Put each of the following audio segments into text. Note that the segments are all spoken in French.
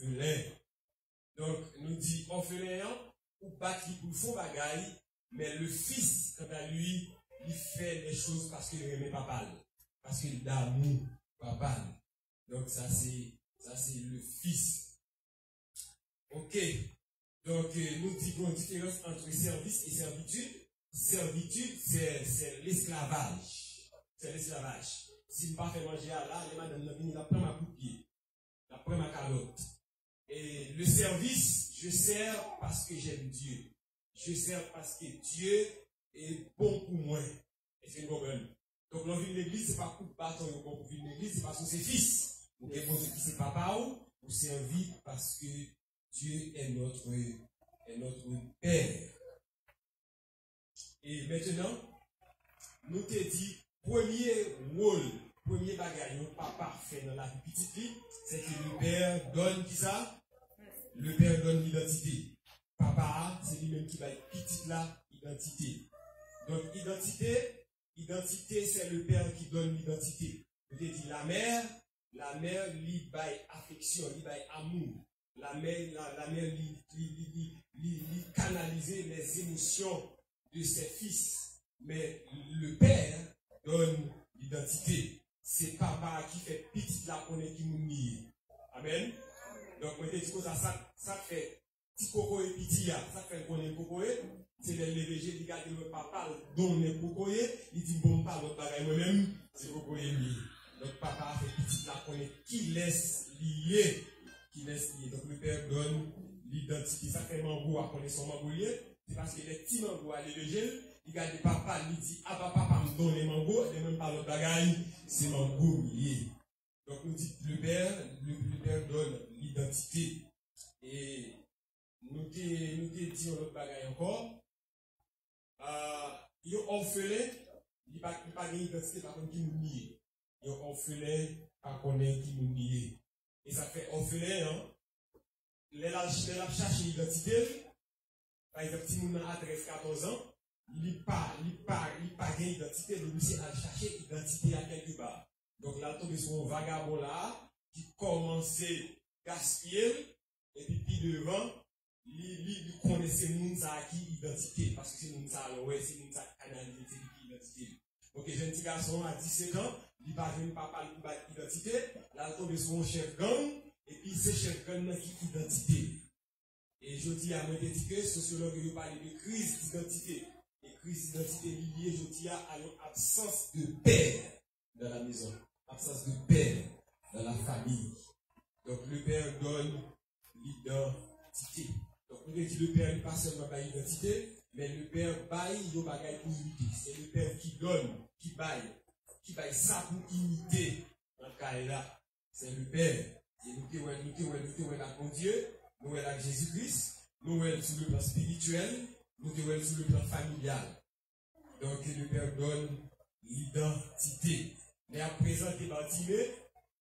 orphelin. Donc, nous dit orphelin, ou pas qui pour font bagaille, mais le fils, quant à lui, il fait les choses parce qu'il aime papa. Parce qu'il a d'amour, papa. Donc, ça c'est le fils. Ok. Donc, nous disons une différence entre service et servitude. Servitude, c'est l'esclavage. C'est l'esclavage. Si je ne pas fait manger à là, les madames n'ont pas ma coup de pied. La prend ma calotte. Et le service, je sers parce que j'aime Dieu. Je sers parce que Dieu est bon pour moi. Et c'est une bonne. Donc, l'envie de l'église, c'est pas pour bâton ou pour vivre l'église, c'est parce que c'est fils. Ou bien, c'est papa ou servir parce que Dieu est notre Père. Et maintenant, nous te dit, premier rôle, premier bagage, non pas parfait dans la vie petite vie, c'est que le Père donne qui ça? Le Père donne l'identité. Papa, c'est lui-même qui va être petite là, identité. Donc, identité, c'est le Père qui donne l'identité. Je te dis, la mère, lui baille affection, lui baille amour. La mère lui canaliser les émotions de ses fils. Mais le Père donne l'identité. C'est papa qui fait petite la connaît qui nous nie. Amen. Donc, moi, je dis que ça fait petit coco et petit ya. Ça fait qu'on est coco et c'est les léger, il garde le papa, dont est coco et il dit bon, pas l'autre bagaille moi-même, c'est coco et lui. Donc, papa fait petite la connaît qui laisse lier. Donc, le Père donne l'identité. Ça fait mango à connaître son mango lié. C'est parce que les petits mango à l'éleger, il garde papa, il dit ah papa me donne les mango, et même pas l'autre bagaille, c'est mango lié. Donc, nous dit le Père donne l'identité. Et nous te disons l'autre bagaille encore. Il est orphelin, il n'a pas d'identité par contre qui nous nie. Il est orphelin par contre qui nous nie. Et ça fait orphelin, hein. Les la chercher l'identité. Par exemple, si nous avons adresse 14 ans, il n'a pas d'identité, donc c'est à chercher l'identité à quelque part. Donc là, il tombe sur un vagabond là, qui commençait à gaspiller, et puis devant, il connaissait Mounsa qui identité, parce que c'est Mounsa, ouais, c'est Mounsa canalisé, c'est l'identité. Donc, un petit garçon à 17 ans, il ne va même pas parler de l'identité, là, il tombe sur un chef gang, et puis c'est chef gang qui identité. Et je dis à moi que sociologue parle de crise d'identité. Et crise d'identité liée, je dis à l'absence de père dans la maison, absence de père dans la famille. Donc le père donne l'identité. Donc on dit le père n'est pas seulement par l'identité, mais le père baille le bagage pour imiter. C'est le père qui donne, qui baille ça pour imiter. Dans le cas là, c'est le père. Et nous avec mon Dieu, nous avec Jésus-Christ, nous sur le plan spirituel, nous sur le plan familial. Donc le Père donne l'identité. Mais à présent, c'est Bartimée,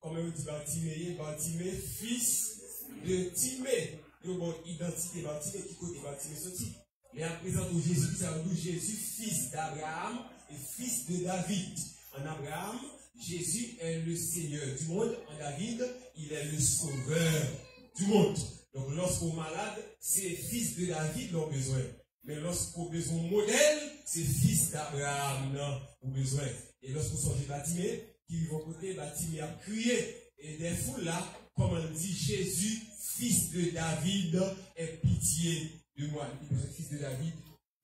comme on dit Bartimée, fils de Timée. Donc bon, identité Bartimée, qui côté Bartimée sorti. Mais à présent, Jésus, ça veut dire Jésus, fils d'Abraham et fils de David. En Abraham, Jésus est le Seigneur du monde. En David, il est le Sauveur du monde. Donc, lorsqu'on est malade, c'est fils de David qui ont besoin. Mais lorsqu'on a besoin de modèle, c'est fils d'Abraham qui ont besoin. Et lorsqu'on sort Bartimée, qui vont côté, Bartimée a crié. Et des foules là, comme on dit, Jésus, fils de David, aie pitié de moi. Il dit, fils de David,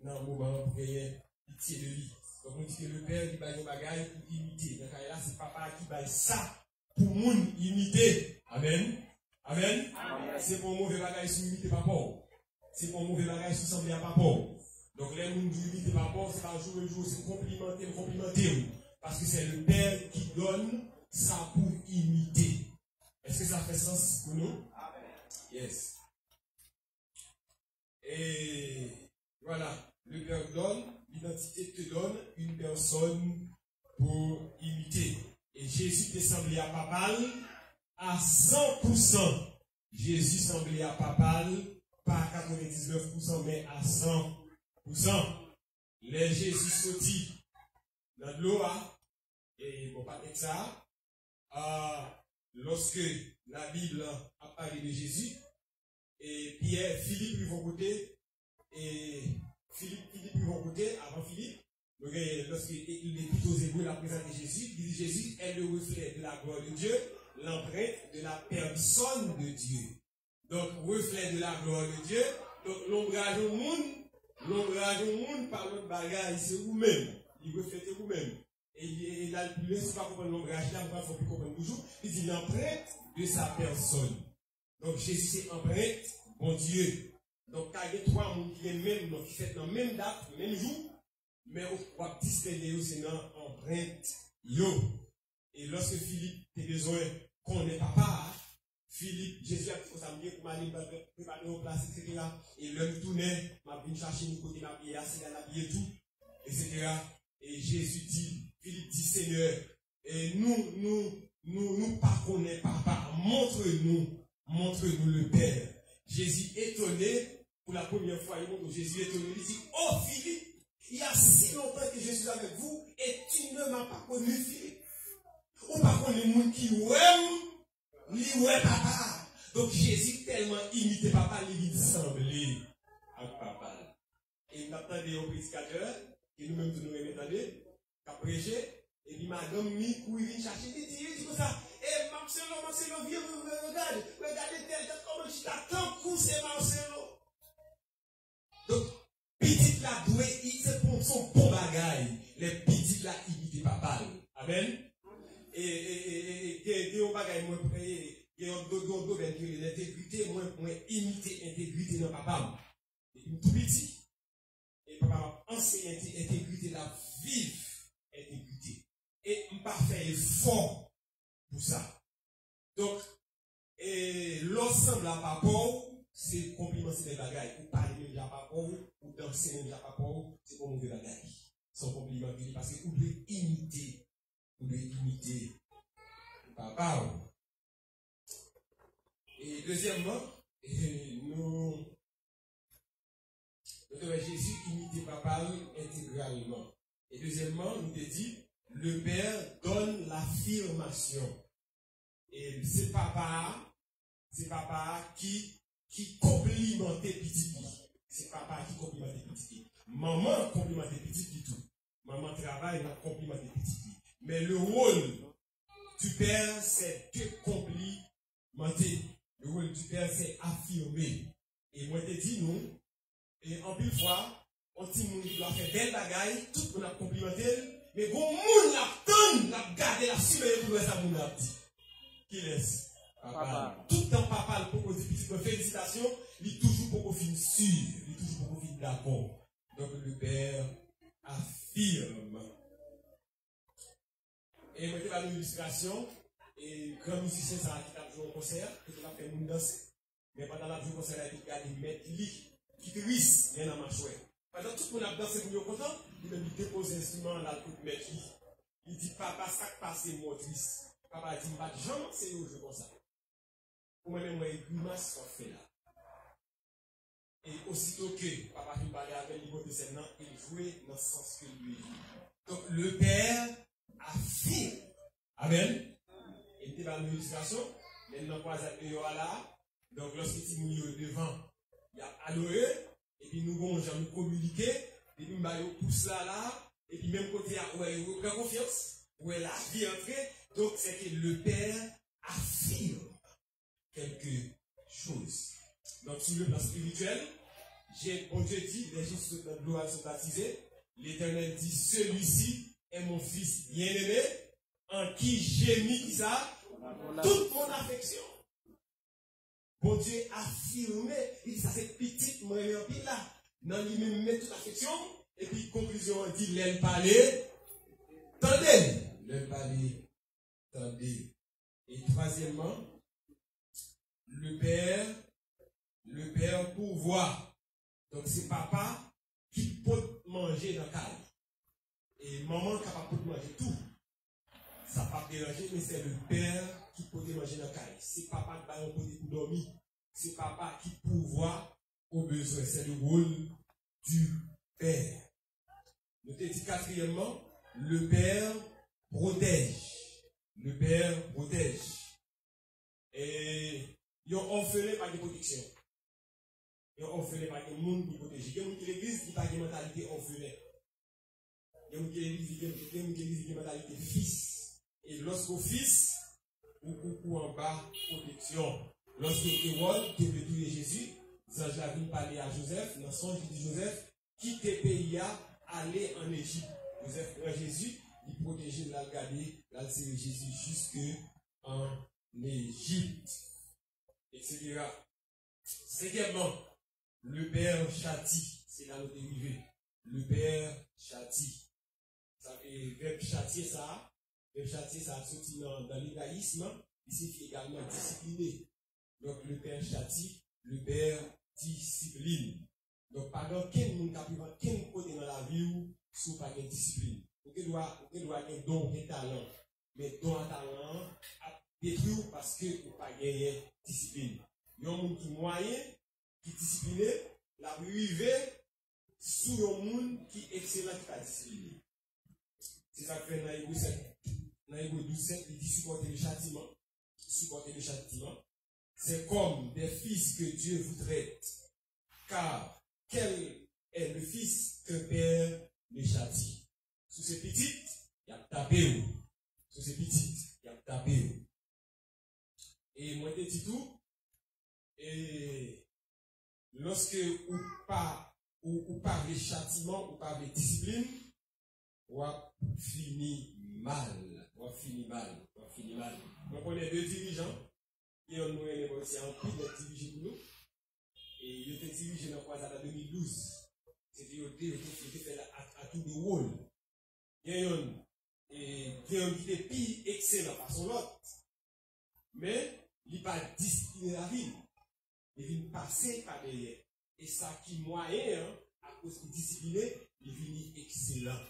non, moment, pour gagner pitié de lui. Donc, on dit que le père, il va y bagaille pour imiter. Donc, là, c'est papa qui va ça pour moun imiter. Amen. Amen. Amen. C'est pour mauvais bagage sur imiter papa. C'est pour mauvais bagage sur sembler à papa. Donc, les moun qui imiter papa, c'est pas jour et jour, c'est complimenter. Parce que c'est le père qui donne ça pour imiter. Est-ce que ça fait sens pour nous? Amen. Yes. Et voilà. Le père donne, l'identité te donne une personne pour imiter. Et Jésus te semblé à papal à 100%. Jésus semblait à papal, pas à 99%, mais à 100%. Les Jésus sorti dans l'eau, et bon, pas avec ça, lorsque la Bible a parlé de Jésus. Et Pierre, Philippe, lui vont côté. Et Philippe, lui vont côté, avant Philippe. Donc, lorsqu'il est plutôt Hébreux, il a présenté Jésus. Il dit Jésus est le reflet de la gloire de Dieu, l'empreinte de la personne de Dieu. Donc, reflet de la gloire de Dieu. Donc, l'ombrage au monde par notre bagage, c'est vous-même. Il reflète vous-même. Et il a le plus, c'est pas comprendre l'ombrage là, il faut plus comprendre toujours. Il dit l'empreinte de sa personne. Donc, Jésus, c'est empreinte, bon Dieu. Donc, quand il y a trois mondes qui sont même, donc, qui fait dans la même date, le même jour, mais au pouvoir distinguer, c'est dans l'empreinte. Et lorsque Philippe a besoin qu'on ait papa, Philippe, Jésus a dit que ça me dit pour m'aller préparer au place, etc. Et l'homme tournait, m'a venu chercher une côté, m'a bien assis à l'habiller tout, etc. Et Jésus dit, Philippe dit, Seigneur, et nous pas connaît papa, montre-nous le Père. Jésus étonné, pour la première fois, il montre Jésus étonné, il dit, oh Philippe, il y a si longtemps que je suis avec vous, et tu ne m'as pas connu, Philippe. Ou pas connu le monde qui ouais papa. Donc Jésus tellement imité papa, il semblait à papa. Et il m'attendait au prédicateur, et nous-mêmes nous remettons, qu'à prêcher, et puis madame mi courir chercher, il dit comme ça, et Marcelo, viens, regardez tel, comment tu t'attends, c'est Marcelo. Donc, petit la doué, c'est pour son bon bagaille. Les petits la imitent papa. Amen. Et il y a un bagage, il y a un dodo, l'intégrité, moi, imiter l'intégrité dans papa. Tout petit. Et papa m'a enseigné l'intégrité, la vive intégrité. Et je pas fait effort pour ça. Donc, l'ensemble à papa, c'est compliment, c'est des bagailles. Ou parler de papa, ou danser de papa, c'est pour mauvais bagailles. Son compliment, parce que vous devez imiter. Papa. Et deuxièmement, nous devons Jésus imiter papa intégralement. Et deuxièmement, nous te dit, le Père donne l'affirmation. Et c'est papa qui complimente petit. C'est papa qui complimente petit. Maman complimente petit tout. Maman travaille, elle complimente petit. Mais le rôle du Père, c'est de complimenter. Le rôle du Père, c'est affirmer. Et moi, je te dis, nous, et en plus fois, on dit, nous, doit faire belle bagaille, tout le monde a complimenté, mais bon, moun l'a gardé la suivre pour ça, moun l'a dit. Qui laisse? Papa. Tout le temps, papa, le propose de félicitations, il est toujours pour qu'on finisse sûr, il est toujours pour qu'on finisse d'accord. Donc, le Père affirme. Et moi, je vais une illustration. Et grand musicien, ça a joué au concert, qui a fait une danse. Mais pendant la journée au concert, il a dit, mettre lui, qui glisse, il y a un marchouet. Pendant tout le monde a dansé pour nous content, il a déposé l'instrument là pour mettre lui. Il dit, papa, ça passe, c'est motrice. Papa dit, pas de jambe, c'est au jeu comme ça. Pour moi-même, moi, il grimace qu'on fait là. Et aussitôt que papa qui parlait avec lui, il jouait dans le sens que lui. Donc, le Père affirme. Amen. Et il va dans l'illustration. Maintenant, quoi, ça peut là. Donc, lorsque tu es devant, il y a adoré. Et puis, nous allons nous communiquer. Et puis, nous pousse là. Et puis, même côté, ouais, il prend confiance. Ouais, la vie entrée. Donc, c'est que le Père affirme quelque chose. Donc, sur le plan spirituel, bon Dieu dit, les gens de gloire sont baptisés. L'Éternel dit, celui-ci est mon fils bien-aimé, en qui j'ai mis ça, toute mon affection. Bon Dieu affirmé, il dit, ça c'est petit, moi, et puis là, dans lui-même, met toute affection, et puis, conclusion, on dit, l'aile parler, tendez, l'aile parler, tendez. Et troisièmement, le Père pourvoit. Donc, c'est papa qui peut manger dans la caille. Et maman capable de manger tout. Ça ne va pas déranger, mais c'est le Père qui peut manger dans la caille. C'est papa qui va pour dormir. C'est papa qui pourvoit aux besoins. C'est le rôle du Père. Nous te dit quatrièmement, le Père protège. Le Père protège. Et ils ont orphelin par des protections. Ils ont orphelin par des monde pour protéger. Il y a l'église qui n'a pas de mentalité orphelin. Il y a l'église qui a une mentalité fils. Et lorsqu'au fils, ou en bas, protection. Lorsque Hérode devait tuer Jésus, Zange la vie parler à Joseph, dans le songe dit Joseph, quitte le pays, aller en Égypte. Joseph prend Jésus, il protégeait de la garder, là c'est Jésus jusque en Égypte, etc. Cinquièmement, le Père châtie, c'est là où dérivé. Le Père châtie. Ça fait verbe châtier ça. Verbe châtier ça sorti dans l'égaïsme, il signifie également discipliner. Donc le Père châtie, le Père discipline. Donc pendant quel monde quel côté dans la vie où sous pas de discipline. Vous doit avoir don et talent. Mais don et talent a détruit parce que vous pas gagné discipline. Il y a un monde qui moyen, qui discipliné, la rivé sous un monde qui est excellent qui pas discipliné. C'est ça que fait dans Hébreu 7. Dans Hébreu 12, il dit supporter le châtiment. Supporter le châtiment. C'est comme des fils que Dieu vous traite. Car quel est le fils qu'un père le châtie? Sous ces petites, il y a tapé. Sous ces petites, il y a tapé. Et moi, je dis tout. Et lorsque ou pas de châtiment, ou pas de discipline, on finit mal. On finit mal. On connaît deux dirigeants. Et on nous est aussi en plus de diriger pour nous. Et il était dirigé dans le croisade en 2012. C'était il était fait à tout le rôle. Il y a un qui était plus excellent par son autre. Mais il n'est pas discipliné la vie. Il vient passer par derrière. Et ça qui moyen, à cause de discipliné, il vient excellent.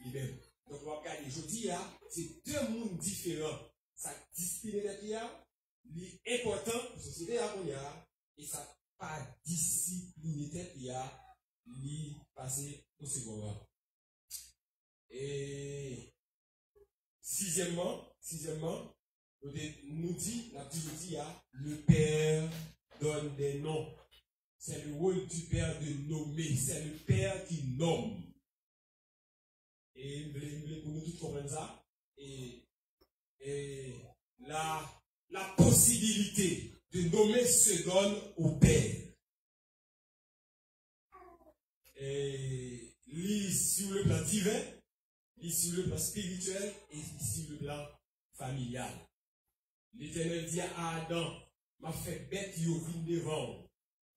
Lui-même. Donc on va regarder, je dis là, c'est deux mondes différents. Ça discipliné la vie, c'est important pour la société qu'on a, et ça pas discipliné tête il y a li passer au second rang. Et sixièmement, nous dit, la petite dit, le Père donne des noms. C'est le rôle du Père de nommer. C'est le Père qui nomme. Et pour nous tous comprendre ça. Et la possibilité de nommer se donne au Père. Et lit sur le plan divin, lit sur le plan spirituel et sur le plan familial. L'Éternel dit à Adam, m'a fait bête yo vin devant,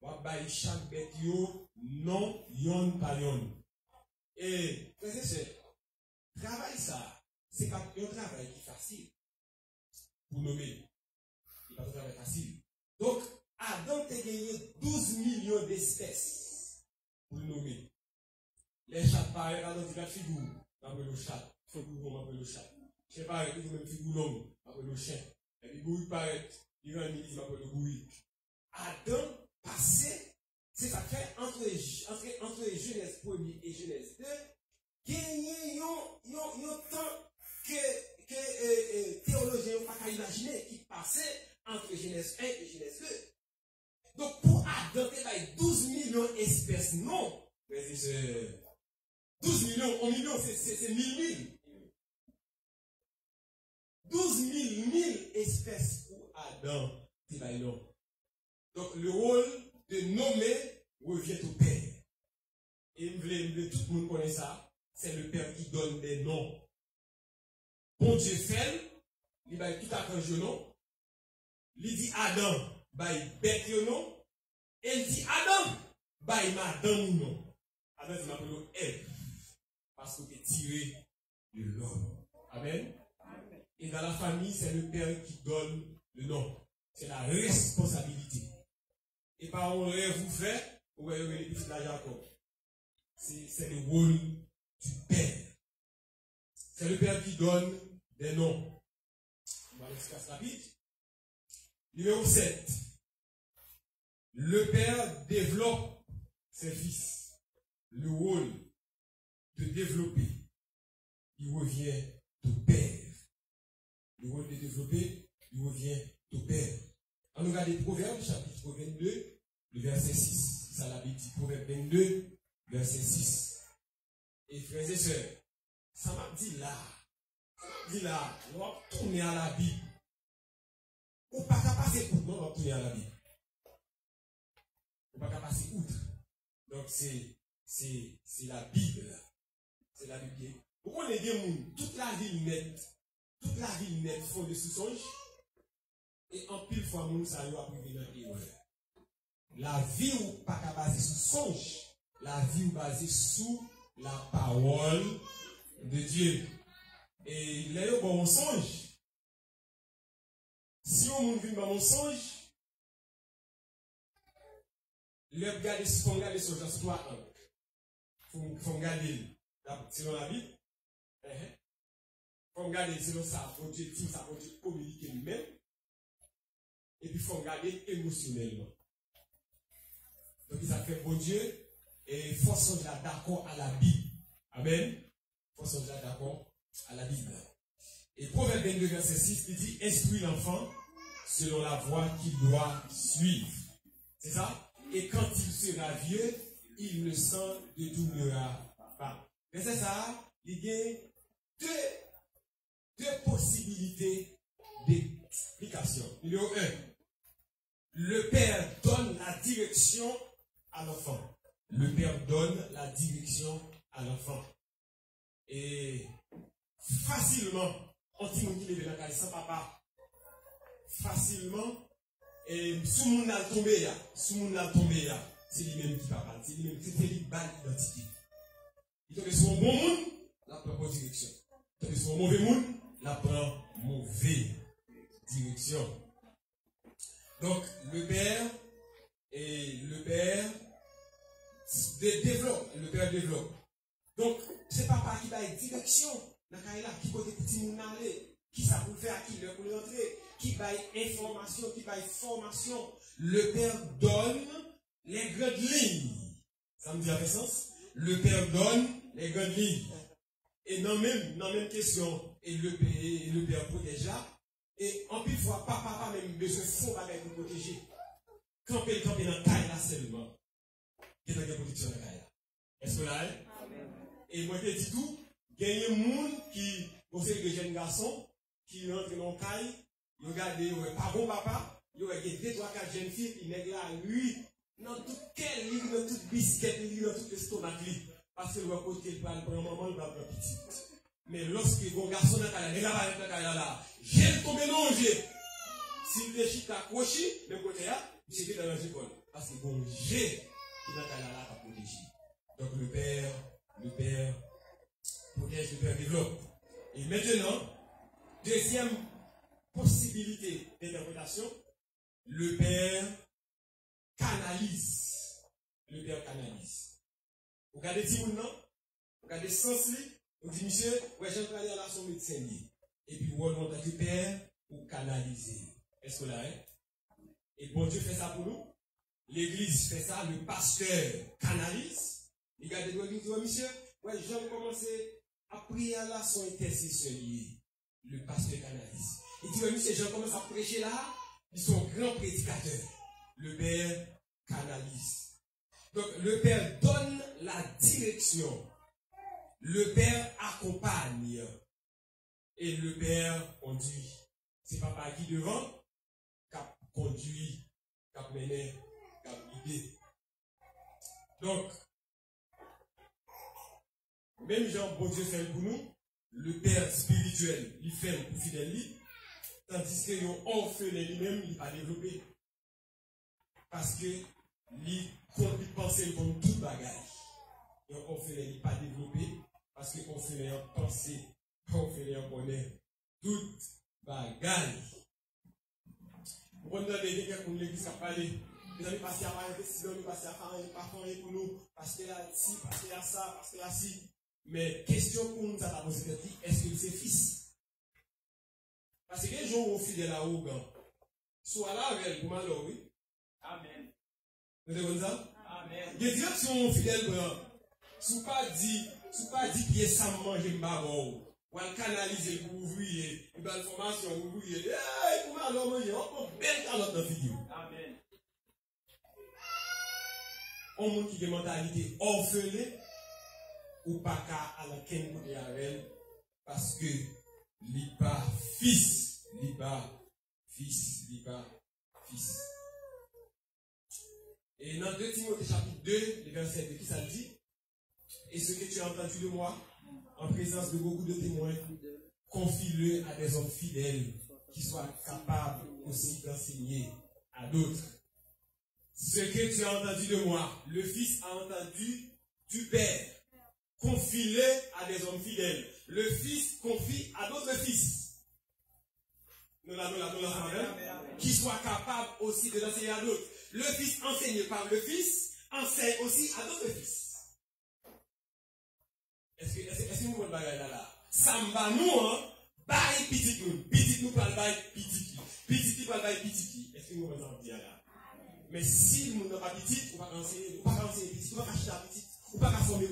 m'a bail chaque bête yo non yon par yon. Et frères et sœurs, travail ça, c'est pas un travail qui est facile pour nommer. C'est pas un travail facile. Donc, Adam a gagné 12 millions d'espèces pour nommer. Les chats pareils, Adam dit la figure, m'appelle le chat, figure, m'appelle le chat. Je sais pas, il dit même figure l'homme, m'appelle le chien. Et puis, bouille pareil, il rend midi, m'appelle le bouille. Adam passé, c'est ça fait entre Genèse 1er et Genèse 2, gagné un temps que théologiens n'ont pas imaginé qui passait entre Genèse 1 et Genèse 2. Donc pour Adam, il y a 12 millions d'espèces, non. Mais c'est 12 millions, 1 million, c'est 1000. 12 000 espèces pour Adam, c'est pas non. Donc le rôle de nommer revient au Père. Et tout le monde connaît ça. C'est le Père qui donne des noms. Bon Dieu fait, il va tout à fait nom. Il dit Adam, il bête nom. Et il dit Adam, il madame non. Adam, il m'appelle Ève. Parce que tu es tiré de l'homme. Amen. Et dans la famille, c'est le Père qui donne le nom. C'est la responsabilité. Et par un rêve vous faites, vous voyez les petits là Jacob. C'est le rôle du Père. C'est le Père qui donne des noms. On va l'expliquer rapide. Numéro 7. Le Père développe ses fils. Le rôle de développer, il revient au Père. Le rôle de développer, il revient au Père. On nous regarde Proverbes, chapitre 22, le verset 6. Ça l'a dit, Proverbe 22, verset 6. Et frères et sœurs, ça m'a dit là, on va tourner à la Bible. Ou pas qu'à passer outre, non, on va tourner à la Bible. Ou pas qu'à passer outre. Donc c'est la Bible. C'est la Bible. Vous connaissez des gens, toute la ville nette fondée sous songe. Et en pile fois, moun ça y a privé dans l'erreur. La vie ou pas qu'à baser sous songe. La vie ou basée sous la parole de Dieu. Et il est bon songe. Si on vit dans mon songe, le regarder si on regarde sur dans 3 ans. Faut regarder selon la Bible. Faut regarder selon ça, objectif, ça peut communiquer lui-même. Et puis il faut regarder émotionnellement. Donc ça fait bon Dieu et faut songer d'accord à la Bible. Amen. Faut songer d'accord à la Bible. Et Proverbe 22, verset 6, il dit, instruis l'enfant selon la voie qu'il doit suivre. C'est ça? Et quand il sera vieux, il ne s'en détournera pas. Mais c'est ça, il y a deux possibilités d'explication. Numéro 1, le père donne la direction à l'enfant. Le père donne la direction à l'enfant. Et facilement, on dit qu'il est dans la caille sans papa. Facilement, et sous mon a tombé là, c'est lui-même qui parle, c'est lui-même qui fait l'identité. Il tombe sur un bon monde, la prend bonne direction. Il tombe sur un mauvais monde, la prend mauvaise direction. Donc, le père développe. Donc, c'est papa qui va être direction. Qui côté petit moun aller, qui ça pour faire, qui le pour rentrer, qui va information, qui va formation. Le père donne les grandes lignes. Ça me dit avec sens? Le père donne les grandes lignes. Et dans même question, et le père protège. Et en plus fois, papa même besoin faux avec pour protéger. Camper dans la taille là seulement. Qui est dans la protection de la taille. Est-ce que là? Et moi je dis tout. Il y a des gens qui, vous savez, des jeunes garçons, qui rentrent dans le caille, ils regardent, pas bon papa, ils regardent 2, 3, 4 jeunes filles, ils nègrent là, lui, dans tout quel livre, dans tout biscuit, dans tout l'estomac, parce que le côté, il parle pour un moment, il va prendre petit. Mais lorsque les garçons dans le caille, là, j'ai tombé mélangé. S'il déchire accroché, le côté là, c'est dans les écoles. Parce que bon, j'ai qui dans le caille là, pour protéger. Donc le père, protège, le père développe. Et maintenant, deuxième possibilité d'interprétation, le père canalise. Le père canalise. Vous regardez Timoun, non? Vous regardez Sansli, vous dites, monsieur, ouais, j'aime aller à la son médecin. Et puis, vous remontez le père pour canaliser. Est-ce que là, hein? Et bon Dieu fait ça pour nous. L'église fait ça, le pasteur canalise. Regardez, vous dites, monsieur, ouais, j'aime commencer à prier à la son intercession lié. Le pasteur canalise. Il dit, ouais, monsieur, Jean commence à prêcher là, ils sont grands prédicateurs. Le père canalise. Donc, le père donne la direction. Le père accompagne. Et le père conduit. C'est papa qui devant, qui conduit, qui mené, qui guidé. Donc, même Jean, bon Dieu fait pour nous, le père spirituel, il fait pour fidèle, tandis que yon orphelin lui-même, il va développer. Parce que, il pense comme tout bagage. Yon orphelin, il pas développé, parce que orphelin pense, orphelin connaît tout bagage. Vous comprenez des gens pour l'église qui a parlé. Les amis passent à faire des décisions, nous passons à faire pas pour nous, parce qu'il y a ci, parce qu'il y a ça, parce qu'il y a ci. Mais question pour nous, ça va poser est-ce que c'est fils? Parce que les gens ont fidèle à Ougan. Soit là avec pour malheur, oui. Amen. Vous avez ça? Amen. Les directions fidèles, si vous pas dit pied sans manger mbabo, ou à canaliser pour ouvrir, une belle formation, ouvrir, pour m'aller manger, on peut belle calotte dans la figure. Amen. On montre qui a une mentalité orpheline, ou pas qu'à la ken côté avec parce que l'IPA fils, l'IPA fils, l'IPA fils. Et dans 2 Timothée chapitre 2, le verset 2, qui ça dit? Et ce que tu as entendu de moi, en présence de beaucoup de témoins, confie-le à des hommes fidèles qui soient capables aussi d'enseigner à d'autres. Ce que tu as entendu de moi, le Fils a entendu du Père. Confie-le à des hommes fidèles. Le Fils confie à d'autres fils. Nous l'avons qui soient capables aussi de l'enseigner à d'autres. Le Fils enseigné par le Fils enseigne aussi à d'autres fils. Est-ce que vous comprenez là? Ça m'a nous, hein? Bail petit nous. Petit nous parle bail petit. Petit parle bail petit. Est-ce que vous comprenez là? Mais si nous n'avons pas petit, on va enseigner petit, on va acheter petit, on va former.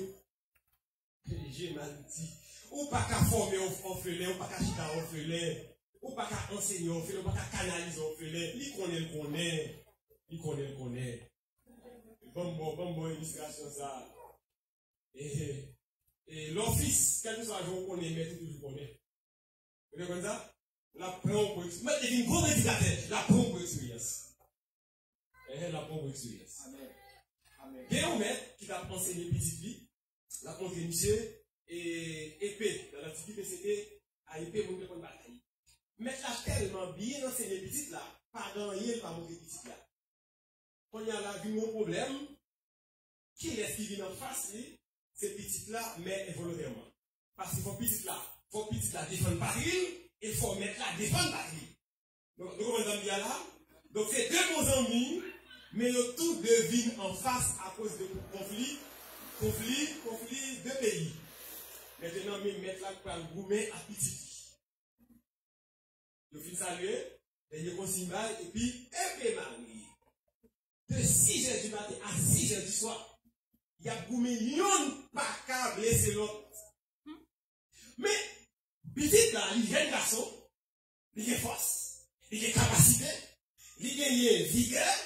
J'ai mal dit. Ou pas qu'à former orphelin, ou pas qu'à acheter orphelin, ou pas qu'à enseigner orphelin, ou pas qu'à canaliser orphelin. Il connaît. Il connaît. Bon, illustration ça. Et l'office, quel que soit le jour qu'on connaît, mais toujours connaît. Vous comprenez ça? La prend pour expérience. Mais il y a une grande indicateur. La prend pour expérience. La prend pour expérience. Amen. Il y a un maître qui t'a enseigné petit fille. La contre monsieur et épée. Dans l'antiquité, c'était à épée pour une bataille. Mais là, tellement bien enseigné petit là, pas gagné, pas monter petit là. Quand il y a là, vu mon problème, qui est-ce qui vient en face, c'est petit là, mais involontairement. Parce qu'il faut petit là défendre patrie, il faut mettre là défendre patrie. Donc, nous comprenons bien là. Donc, c'est 2 bons amis, mais ils tout devine en face à cause de conflit de pays. Maintenant, mais mettre là pour le goumer à petit. Le fin saluer, il consigne et puis, marie. De 6h du matin à 6h du soir, il y a goumé yon pas qu'à blesser l'autre. Mais, petit là, il y a un garçon, il y a force, il y a capacité, il y a vigueur.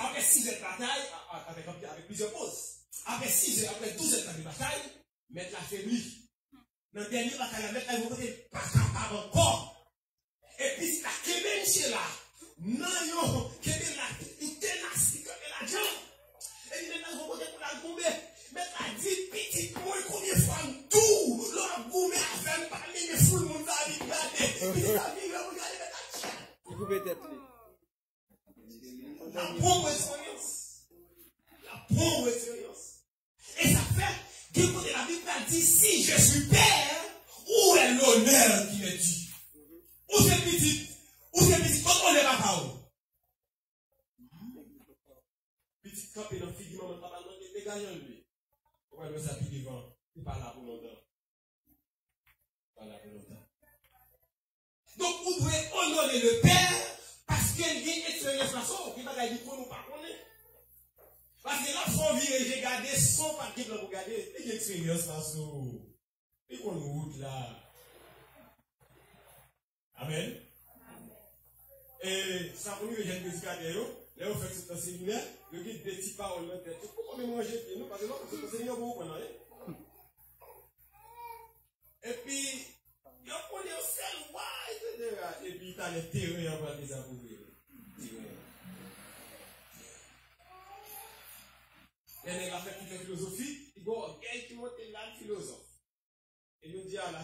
Après 6 heures de bataille, avec plusieurs pauses. Après 6 heures, après 12 heures de bataille, mettre la faibli. Dans le dernier bataille, mettre la faibli, pas capable encore. Et puis, si la kébé, monsieur là, non, yo, kébé là, il tenace, il kébé la jambe. Et il maintenant, vous pour la gombe. Mettre la dit, petit, moi, combien de fois, tout, la gombe, avec parmi les foules, mon gars, il regarde. Il regarde, mettre la tchèque. Vous pouvez être la pauvre expérience. Et ça fait que quand la Bible a dit, si je suis père, où est l'honneur qui me dit? Où c'est petit? Quand on est là bas. Petit campé dans le figure, on va demander des gagnants lui. On va le s'appuyer devant. Il n'est pas là pour longtemps. Donc, vous devez honorer le père. Parce qu'il y a une expérience façon, qui va dire qu'on nous pas connaît. Parce que là, faut virer, j'ai gardé son papier pour regarder. Il y a une expérience façon. Et qu'on nous route là. Amen. Et ça pour nous, les jeunes prédicateurs, là, on fait ce séminaire, le guide des petits paroles dans tête. Pourquoi on manger pied nous? Parce que non, c'est un séminaire beaucoup qu'on a. Et puis, il y a un seul, et puis il y a les théories en bas des approuvés. Il y a fait toute la philosophie, il y a un qui monte là, le philosophe. Et il dit à la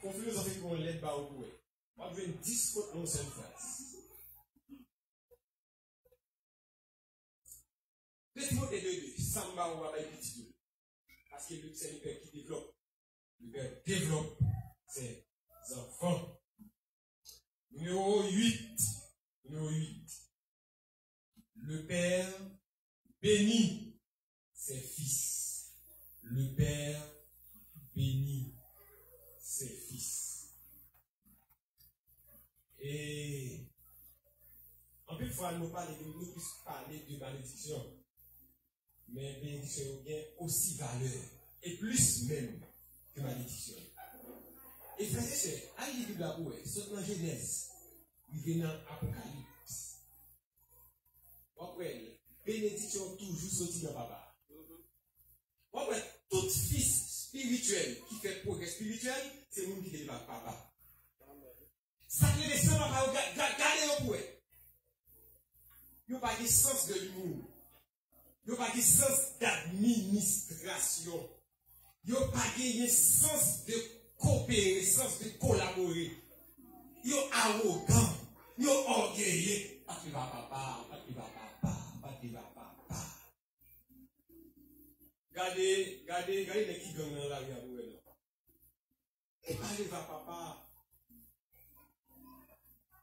philosophie qu'on l'aide pas au bout. On va venir 10 contre nos seule phrase. Le Timothée 2, Samba ou Wabaye petit. Parce que c'est le père qui développe. Le père développe ses enfants. Numéro 8. Le père bénit ses fils. Le père bénit ses fils. Et en plus, il faut nous parler de nous puisse parler de malédiction. Mais bénédiction a aussi valeur. Et plus même que malédiction. Et frères et sœurs, allez lire la Bible, c'est dans Genèse, il vient dans Apocalypse. Après, bénédiction toujours sorti dans papa. Après, tout fils spirituel qui fait progrès spirituel, c'est le monde qui délivre papa. Ça qui est sans papa, gardez-le pour eux. Il n'y a pas de sens de l'humour. Il n'y a pas de sens d'administration. Il n'y a pas de sens de coopérer, sens de collaborer. Il est arrogant. Il est orgueilleux. Pas de papa, pas de papa, pas de papa. Regardez les qui gagnent dans la vie à vous. Et pas de papa.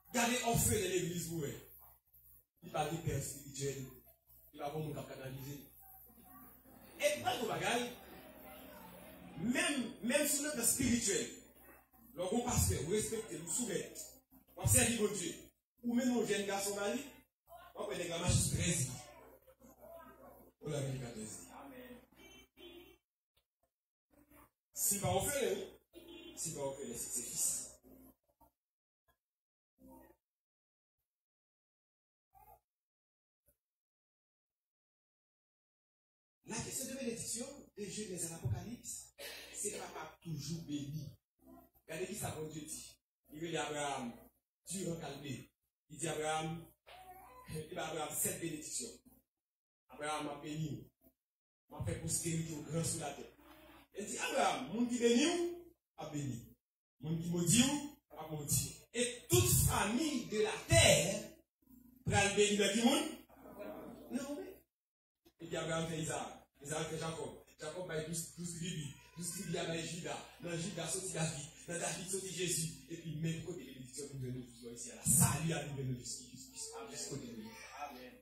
Regardez orphelin de l'église vous. Il parle de père spirituel. Il va vous canaliser. Et pas de bagaille. Même sur le plan spirituel, le bon pasteur, vous respectez, vous soumettez, vous servez votre Dieu. Ou même mon jeune garçon mari, on peut les gamins juste 13. On l'a mis 14. Si pas on fait, si pas on fait, c'est fils. La question de bénédiction des Genèse à l'Apocalypse, c'est papa toujours béni. Regardez qui ça, bon Dieu dit. Il dit Abraham, Dieu en calmé. Il dit Abraham, il va Abraham 7 bénédictions. Abraham m'a béni. M'a fait prospérité au grand sur la terre. Il dit Abraham, mon qui béni a béni. Mon qui maudit a maudit. Et toute famille de la terre va le bénir dans qui monde? Non, mais. Il dit Abraham fait Isaac. Isaac fait Jacob. Jacob va 12 tribus. 12 tribus à Juda. Dans Juda sorti David. Dans David sorti Jésus. Et puis même côté de l'édition de nous venons ici à la salut à nous jusqu'au début. Amen.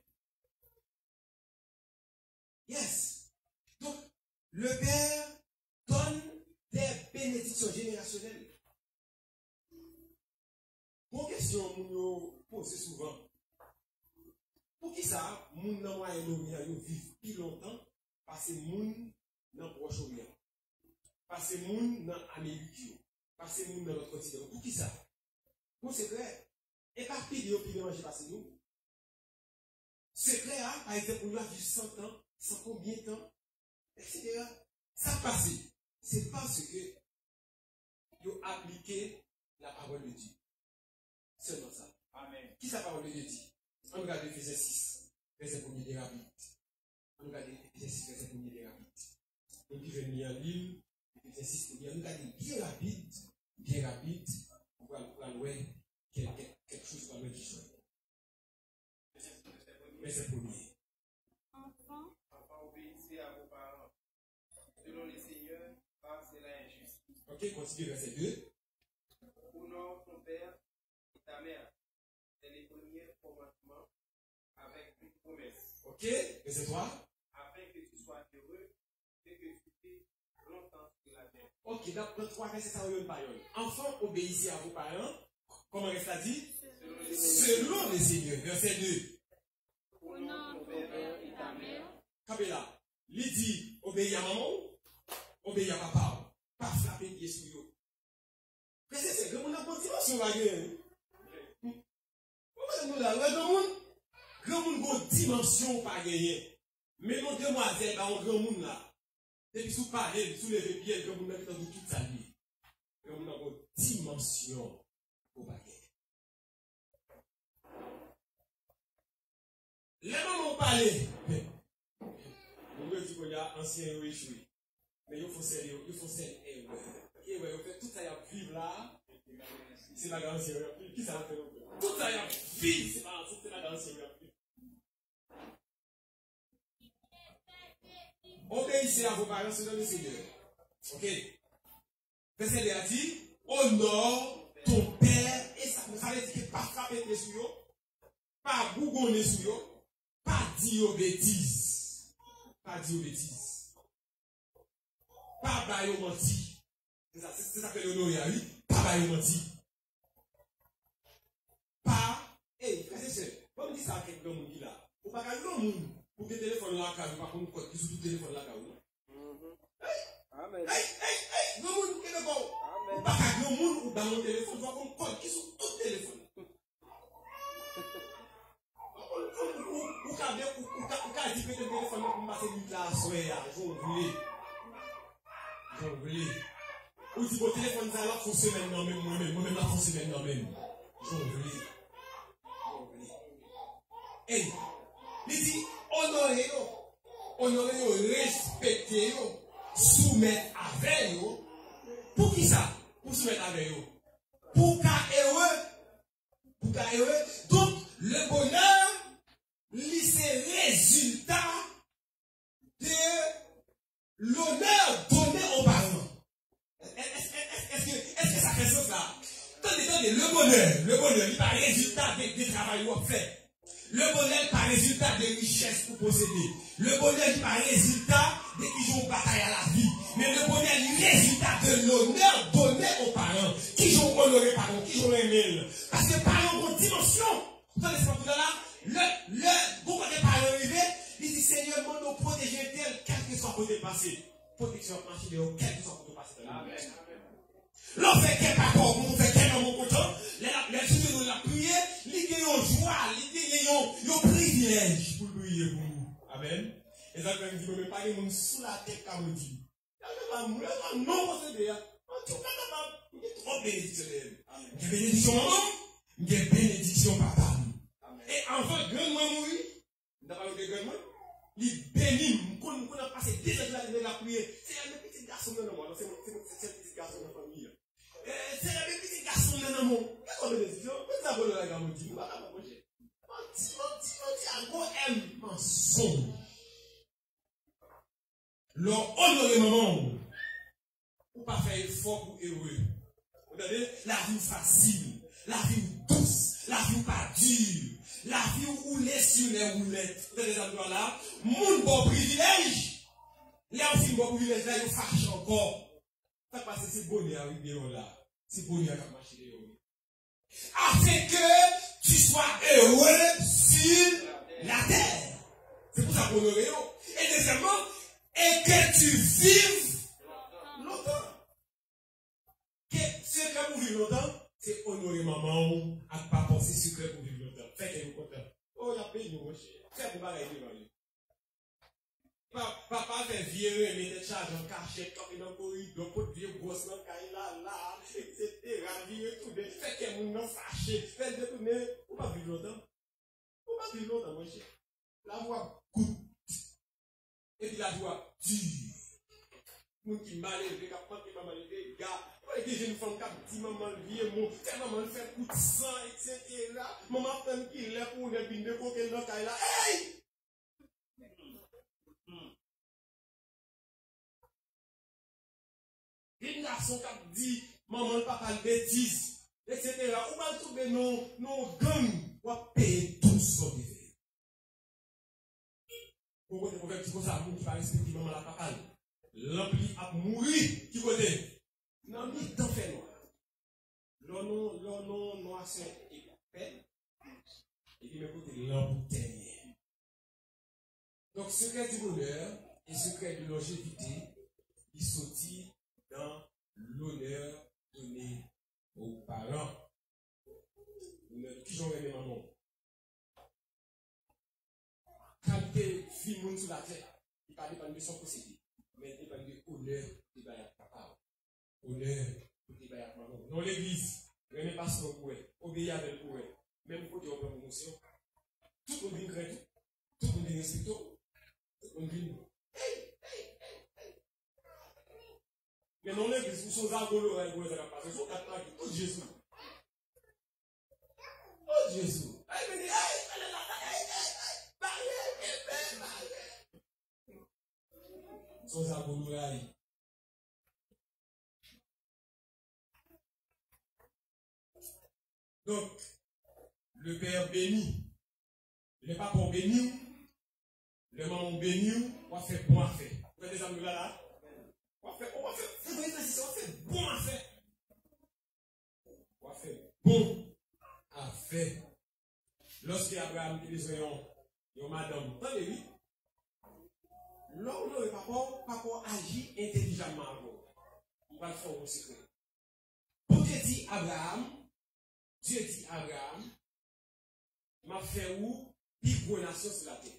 Yes. Donc, le Père donne des bénédictions générationnelles. Bon question, nous posons souvent. Pour qui ça, moun nan Moyen-Orient yo vivent plus longtemps parce que moun nan Proche-Orient, parce que moun nan Amérique, parce que moun nan notre continent. Pour qui ça? Pour c'est clair. Et pas pile yo pile manger parce que nous. C'est clair, par exemple, on a vu 100 ans, 100 combien de temps, etc. Ça passe. C'est parce que yo appliqué la parole de Dieu. Seulement ça. Amen. Qui sa parole de Dieu dit? On regarde Ephésiens 6, verset 1er des rapides. On regarde Ephésiens 6, verset 1er des rapides. Donc, il veut lire en ligne, Ephésiens 6, on regarde bien rapide, pour aller quelque chose dans le qui verset 1er. Enfants, obéissez à vos parents, selon les seigneurs, car c'est la injustice. Ok, continue verset 2. Honore ton père et ta mère. C'est les premiers commandements avec une promesse. Ok, verset 3. Afin que tu sois heureux et que tu fais longtemps sur la terre. Ok, donc le 3 verset ça ou parole. Enfants, obéissez à vos parents. Comment reste à dit? Selon les seigneurs. Verset 2. Honore ton père et ta mère. Kabela, il dit obéis à maman, obéis à papa. Pas frapper pied sur eux. Qu'est-ce que c'est? On a une dimension là. Grand monde a une dimension pas gagner. Mais nos demoiselles, dans grand monde là, depuis sous parler, sous les pieds, grand monde dans toute sa vie. Grand monde a une dimension pour pas gagner. Les mamans parlent. On veut dire qu'il y a ancien échoué. Mais il faut sérieux, il faut sérieux. Et ouais, on fait tout ça à vivre là. C'est la garantie. Qui ça fait? Tout ça à vivre, c'est la garantie. Obéissez à vos parents selon le Seigneur. Ok? Verset 2 a dit, honore ton père et ça veut dire que pas frapper les sous, pas bougonner sous, pas dire bêtises. Pas dire bêtises. Pas bailler menti. C'est ça que l'honorer, oui. Pas bailler menti. Pas, frère et sœur, comme dit ça à quelqu'un qui là, ou pas qu'à l'homme, pour que le téléphone là, pas qu'on code, qui sous le téléphone là, Amen. non, qui est bon. Ou pas qu'à grand monde ou dans mon téléphone, tu vois comme code qui sont tout téléphone. Ou qu'à dire que le téléphone pour passer du là, j'en voulais. Ou dit que le téléphone ça là faut semaine non même moi-même la faut semaine non même. J'en voulais. Hey, il dit honorer, respecter, soumettre avec eux. Pour qui ça? Pour soumettre avec eux. Pour qu'à heureux. Donc, le bonheur, c'est le résultat de l'honneur donné aux parents. Est-ce que ça fait sens là? Attendez, le bonheur, il n'est pas résultat des travail qu'on fait. Le bonheur n'est pas résultat des richesses pour posséder. Le bonheur n'est pas résultat de qui ont bataille à la vie. Mais le bonheur est résultat de l'honneur donné aux parents. Qui ont honoré parents, qui ont aimé. Parce que parents ont une dimension. Vous savez ce que là, beaucoup de parents arrivés, ils disent Seigneur, moi nous protéger tel, quel que soit côté passé. Protection marché de quel que soit côté passé. Amen. L'on fait quel papa, on fait quel homme content, les chrétiens nous la prière, ils ont joie, ils ont privilège pour prier pour nous. Amen. Et ça veut dire, même pas les gens sous la tête comme on dit. Non, c'est bien. En tout cas, il y a trop de bénédictions. Il y a bénédiction maman, il y a bénédiction papa. Et avant de grand mourir, nous avons parlé de grand mourir, il bénit, nous avons passé 2 heures de la prière. C'est un petit garçon de moi, c'est un petit garçon de la famille. C'est un petit garçon de moi. Qu'est-ce qu'on a dit? Qu'est-ce qu'on a dit? On va la manger. Un mensonge. Leur honorer maman. Ou pas faire effort pour heureux. Vous savez, la vie facile, la vie douce, la vie pas dure, la vie où les sur les roulettes. Vous avez des endroits là, mon bon privilège. Les enfants bon privilège là, ils fâchent encore. Ça passe, c'est bonheur arrivé là. C'est bonheur à marcher. Afin que tu sois heureux sur la terre. C'est pour ça qu'on honorer. Et deuxièmement, et que tu vives longtemps. Ce que vous vivez longtemps, c'est honorer maman à papa, c'est ce que vous vivez longtemps. Faites que vous content. Oh, il y a payé nous, mon cher. Faites que vous allez vivre. Papa fait vieux, mais des charges en cachette, comme dans le corridor, pour vieux boss, là, etc. Vieux tout de fait que vous n'en fâchez. Faites de tout, mais vous ne pas vivre longtemps. Vous ne pas vivre longtemps, mon cher. La voix coûte. Et puis la voix dure. Moun qui m'a levé, qui a pris maman levé, gars. Et puis j'ai une femme qui a dit maman vieux mot, maman fait coup de sang, etc. Maman fait qu'il est pour une binde de coquille dans la là. Hey! Un garçon qui a dit maman papa le bêtise, etc. Ou va trouver nos gangs, ou va payer tout ce qu'on fait. Pourquoi tu peux faire comme ça, qui va respecter maman la papa? L'ampli a mouru, qui côté? Non, mais t'en fais noir. L'on noir c'est épais. Et puis, mais côté l'embouteille. Donc, secret du bonheur et secret de longévité, il sortit dans l'honneur donné aux parents. Qui ont aimé maman? Quand tu es fille sur la terre, il ne dépend pas de son possédé, mais il dépend de l'honneur de papa. Honneur de maman. Dans l'église, René pasteur pour elle, obéir avec pour elle, même côté on peut promotion. Tout le monde vient crédit, tout le monde vient respecter, tout le monde vient. Mais non, l'église, vous sont agolo, vous êtes capable, vous sont capable, oh Jésus. Oh Jésus. Sont agolo là. Donc, le Père bénit. Le papa bénit. Le maman bénit. On va faire bon affaire. Vous avez des amis là? On va faire bon affaire. On va faire bon affaire. Lorsque Abraham dit yon madame, attendez-vous. L'homme, le papa agit intelligemment. On va le faire au secret. Bon Dieu dit Abraham, m'a fait où, puis pour une nation sur la terre.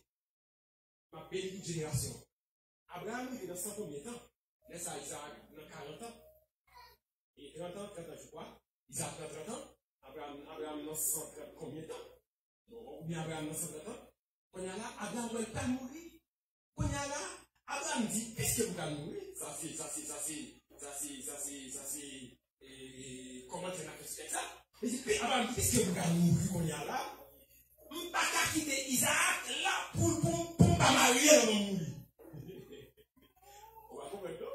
M'a béni une génération. Abraham, il est dans 100 combien de temps? Laisse à Isaac dans 40 ans. Et 30 ans, je crois. Isaac dans 30 ans. Abraham dans 130 combien de temps? Ou bien Abraham dans 130 ans. Quand il y a là, Abraham ne va pas mourir. Quand il y a là, Abraham dit, qu'est-ce que vous allez mourir? Ça c'est, comment tu as fait ça? Il dit, Abraham dit, qu'est-ce que vous allez mourir quand il y a là? Je ne vais pas quitter Isaac là pour pas marier avant de mourir. On va comprendre.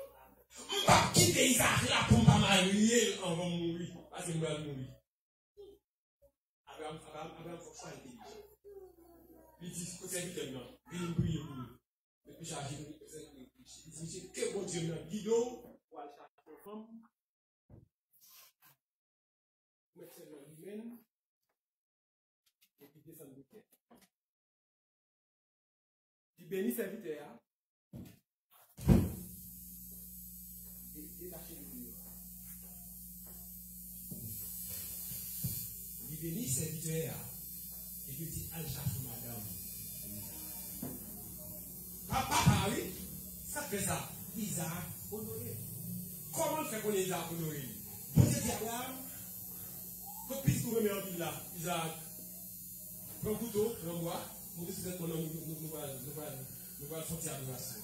Je ne vais pas quitter Isaac là pour pas marier avant de mourir. Parce que je vais mourir. Abraham faut choisir intelligent. Il dit, faut servir maintenant. Il dit, brille pour lui. Et puis charger il dit, que bon Dieu m'a guidé pour aller chercher une femme. Mettre ça dans l'humaine. Et puis descendre de terre. Il bénit serviteur. Et détacher le mur. Il bénit serviteur. Et puis dit, allez chercher madame. Papa, oui, ça fait ça. Isaac honoré. Comment fait qu'on est Isaac honoré? Vous êtes Abraham. Quand puisse vous remettre en ville là, Isaac, prends un couteau, prends bois, vous dites que nous allons sortir à l'adoration.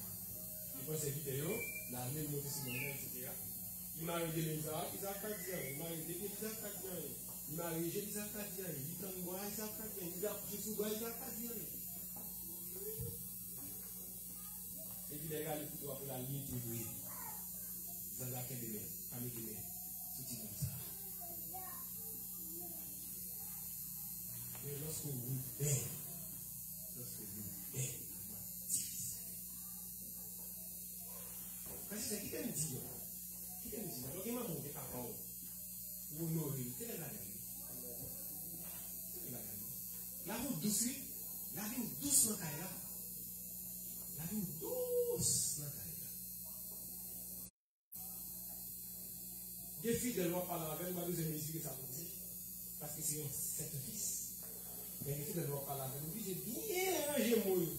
Il prend ses vidéos, la même montée sur mon main, etc. Il m'a arrêté Isaac, Isaac a dit, il m'a arrêté Isaac a dit, il m'a arrêté Isaac a dit, il prend bois, Isaac a dit, il a couché sous bois, Isaac a dit. Et puis les gars, les couteaux pour la ligne tout brûler. Ça va faire des mains, famille des mains, tout est comme ça. Mais lorsque vous êtes difficile. Parce que c'est qui t'aime dire, donc il m'a montré papa, vous honorez, c'est la gagne. La route douce, la vie douce dans la caille. La vie douce dans la caille. Des filles de loi parlent avec moi, nous aimons mesurer ça pour dire. Parce que c'est un fils. Mais les filles de loi parlent avec nous, j'ai bien rangé mon yo.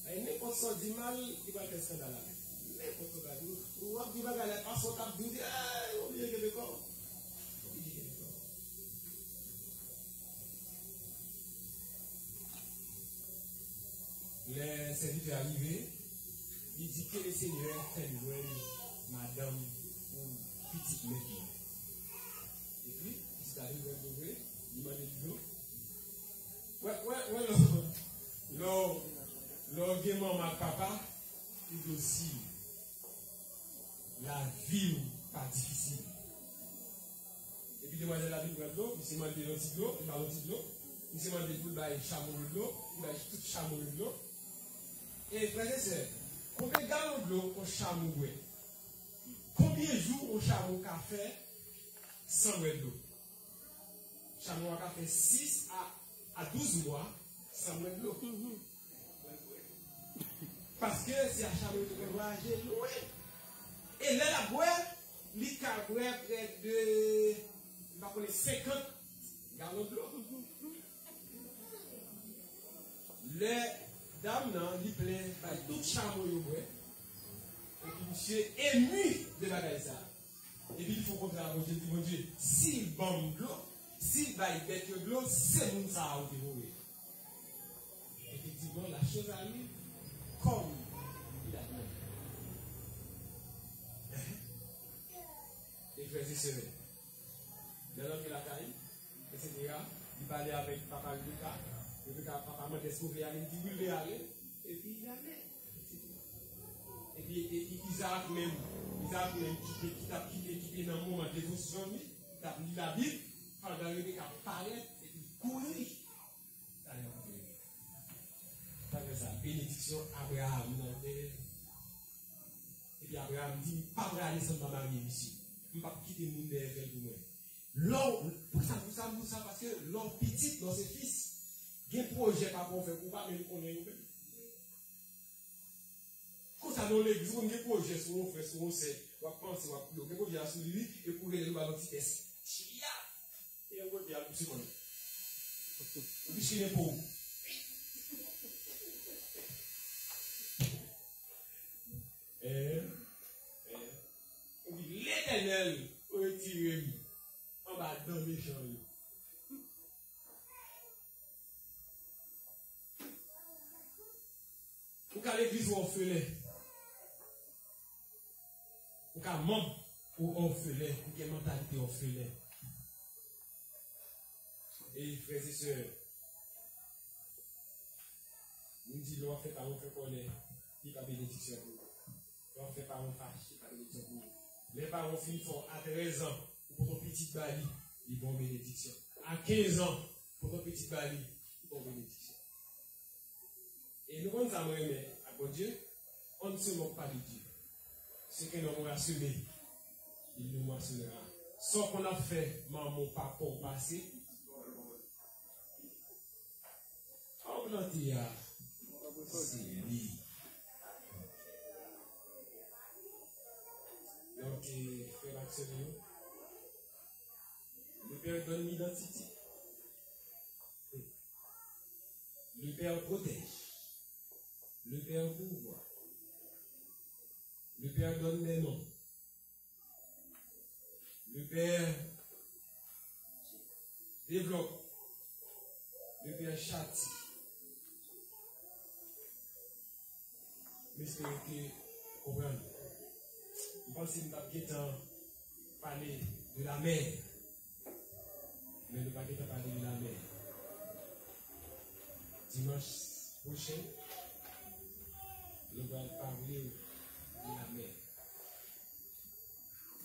Et n'importe quoi dit mal, il va faire scandale avec. N'importe quoi dit, ou il va aller à son table, il dit, oubliez que le corps. Le serviteur est arrivé, il dit que le Seigneur fait louer madame ou petite mère. Et puis, il s'est arrivé à l'ouvrir, il m'a dit de l'eau. L'orguement, ma papa, il aussi, la vie pas difficile. Et puis, demandez la vie de l'eau, il s'est demandé l'eau, il m'a l'eau, il s'est demandé pour le chameau de l'eau, il a tout chameau de l'eau. Et frères et sœurs, combien de gallons de l'eau au chameau? Combien de jours au chameau a fait sans de l'eau? Le chameau a fait 6 à 12 mois sans de l'eau. Parce que c'est un chameau qui peut voyager loin. Et là, la boîte, il a près de 50 gallons de l'eau. Les dames, ils plaît par tout chameau. Et puis, monsieur ému de la gaïsa. Et puis, il faut comprendre à mon Dieu, s'il bombe de l'eau, s'il va y mettre de l'eau, c'est mon ça à vous. Effectivement, la chose arrive comme il a dit. Et frères et sœurs, dans l'homme de la caille, etc., il parlait avec papa Lucas. Et puis, papa m'a dit, est-ce que vous voulez aller? Il dit, oui, je vais aller. Et puis, il allait. Et puis, Isaac même, qui a quitté dans le moment de dévotion, il a lu la Bible, pendant que il a parlé, et puis, courir. Ça fait ça, bénédiction Abraham. Et puis, Abraham dit, pas vrai aller sans ma mariée ici. Je ne vais pas quitter le monde derrière pour moi. L'homme, pour ça, parce que l'homme petit dans ses fils, il y a un projet pas pour faire, pour pas même connaître. Quand ça dans l'église, on a un projet sur on fait, sur on sait, on va penser, on va poser à sur lui, et pour aller dans le petit test. Et on va dire à tout ce qu'on est. On dit qu'il est pour vous. On dit l'Éternel retire en bas dans les champs. Ou qu'à l'église ou orphelin. Ou qu'à membre ou orphelin. Ou qu'à mentalité orphelin. Et frères et sœurs, nous disons, on fait par un fait qu'on est, il n'y a pas de bénédiction pour nous. On fait par un fâche, il n'y a pas de bénédiction pour nous. Les parents font à 13 ans, pour ton petit bali, ils vont bénédiction. À 15 ans, pour ton petit bali, ils vont bénédiction. Et nous, on s'en remet à bon Dieu, on ne se moque pas de Dieu. Ce que nous avons semé, il nous moissonnera. Ce qu'on a fait, maman, papa, au passé, on va dire, c'est lui. Donc, frère Maxime, le Père donne l'identité. Le Père protège. Le Père pourvoit. Le Père donne des noms. Le Père développe. Le Père châtie. Mais c'est que, comprenez. Je pense que nous avons parlé de la mer. Mais nous n'avons pas parlé de la mer. Dimanche prochain, nous allons parler de la mer.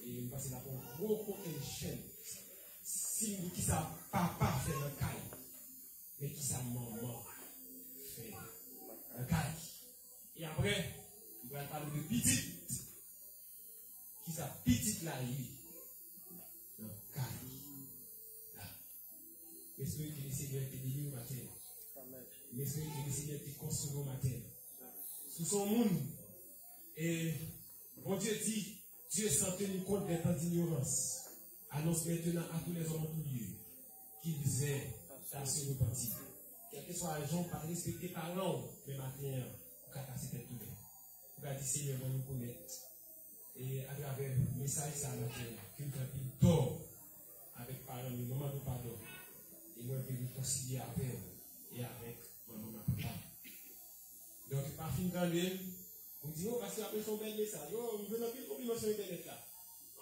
Et nous passons pour un gros potentiel. Si nous qui ça papa fait un caille, mais qui ça maman fait un caille. Et après, nous allons parler de petite. Qui sa petite la lui. Non, car. L'esprit que le Seigneur te délivre au matin. L'esprit que le Seigneur te construit au matin. Sous son monde. Et bon Dieu dit, Dieu sans tenir compte des temps d'ignorance. Annonce maintenant à tous les hommes en tout lieu qu'ils aient à se repentir. Quel que soit l'argent, pas respecter par l'homme, mais maintenant, vous pouvez passer tête ouverte. Vous pouvez dire, Seigneur, nous connaître. Et à travers le message, ça a été qu'une famille dort avec parents, mais maman ne pas dort. Et moi, je vais me concilier avec et avec maman, ma papa. Donc, par fin d'année, on dit, oh, parce qu'après son bel message, oh, on veut un peu de compliments sur Internet là.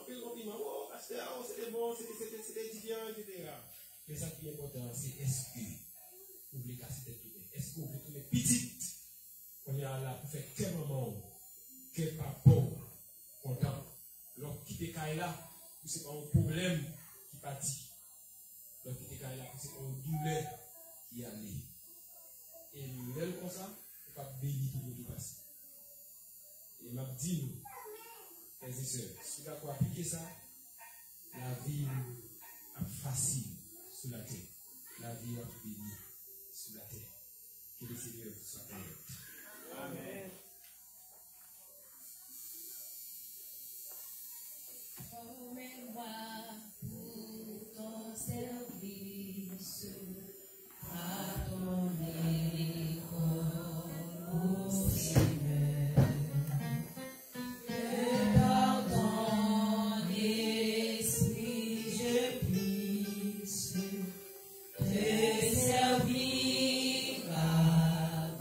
Un peu de compliments, oh, parce que c'était bon, c'était étudiant, etc. Mais ça qui est important, c'est est-ce que vous voulez casser tête tout. Est-ce que vous voulez tourner petite? On est là pour faire quel moment, quel papa content. Alors, quitter Kaila, c'est pas un problème qui partit. Alors, quitter Kaila, c'est pas une douleur qui allait. Et même comme ça, il ne faut pas bénir tout le monde passer. Et m'a dit, nous, frères et sœurs, si vous avez appliqué ça, la vie est facile sur la terre. La vie est bénie sur la terre. Que le Seigneur soit avec nous. Amen. Emmène-moi pour ton service, à ton école, ô Seigneur. Que dans ton esprit je puisse te servir avec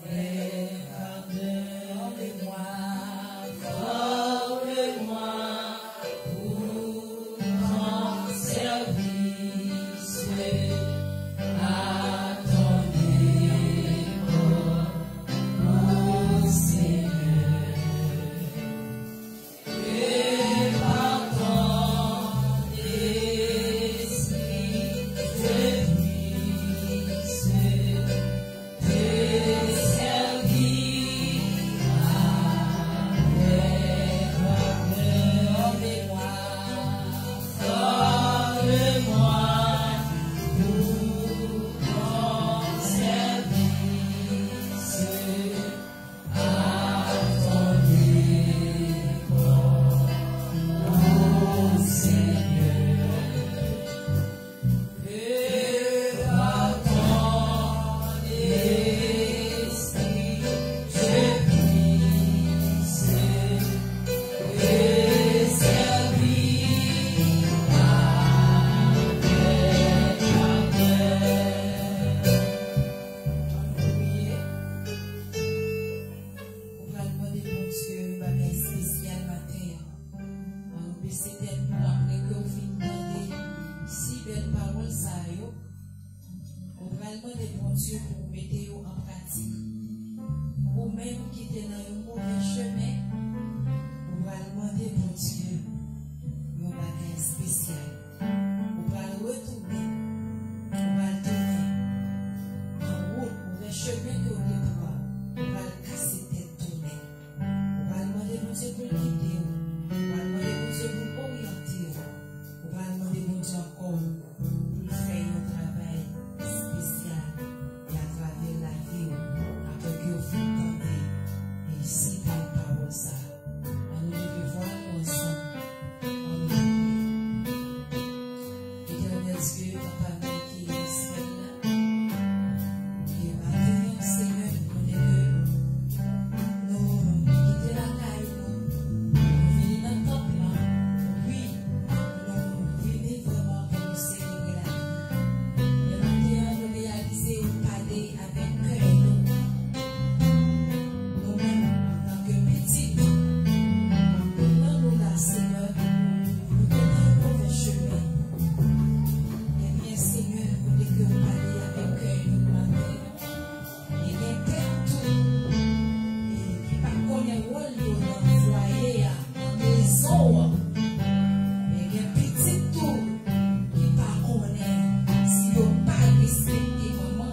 on va casser tête tournée. On va demander mon Dieu pour le guider. On va demander mon Dieu pour orienter. On va demander mon Dieu encore pour faire un travail spécial et à travers la vie après que vous entendez et ici par parole ça. On nous voir ensemble. Éternel Dieu, Papa qui est au ciel là, et maintenant Seigneur, nous quitter la caille, nous venir dans le temple là, oui, nous venir vraiment pour nous célébrer la vie. Et maintenant nous réaliser ou parler avec cœur nous-mêmes, dans que petit, maintenant nous là Seigneur, nous tenons un mauvais chemin. Seigneur, vous dites que vous parlez avec cœur nous matin. Et bien, tout. Et pas qu'on est rôle dans le foyer, dans la maison. Et bien, petit tout. Et pas qu'on est. Si vous ne pas respecter maman,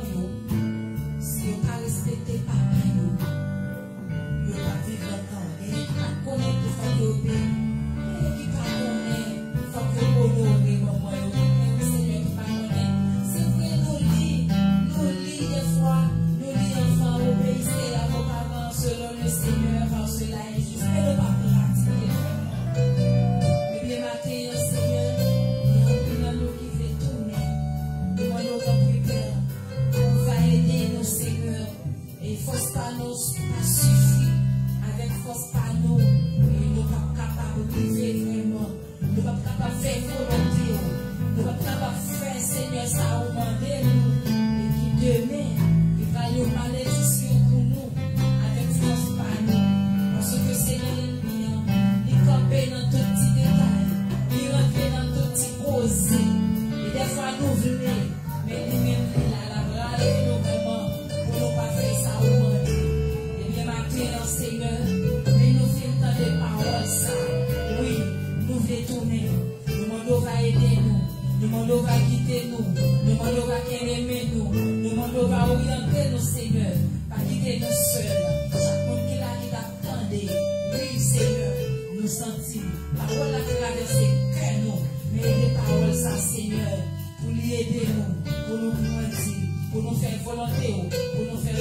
si vous ne pas respecter papa, vous ne pas vivre longtemps. Et pas qu'on est qui faut obéir. Et qui pas qu'on est, il faut que vous honorez maman. Selon le Seigneur, parce que cela est juste, et ne pas pratiquer vraiment. Mais bien matin, Seigneur, il y a nous qui fait tourner. Nous voyons dans le cœur, on va aider nos Seigneurs. Et force pas nous, pas suffit. Avec force pas nous, et nous ne sommes pas capables de vivre vraiment. Nous ne sommes pas capables de faire volonté. Nous ne sommes pas capables de faire, Seigneur, ça au mandé nous. Et qui demain, il va nous malédiction pour nous. Parce que Seigneur il campait dans tout petit détail, il rentrait dans tout petit cause. Et des fois nous venons, mais lui-même il a la brale et nous vraiment pour ne pas faire ça au monde. Et bien maintenant Seigneur, mais nous faisons tant de paroles ça. Oui, nous voulons tourner, le monde va aider nous, le monde va quitter nous, le monde va aimer nous, le monde va orienter nous Seigneur, pas quitter nous seuls. Oui, Seigneur, nous sentir. Parole à traverser cœur nous. Mais les paroles, ça, Seigneur, pour lui aider nous, pour nous grandir, pour nous faire volonté, pour nous faire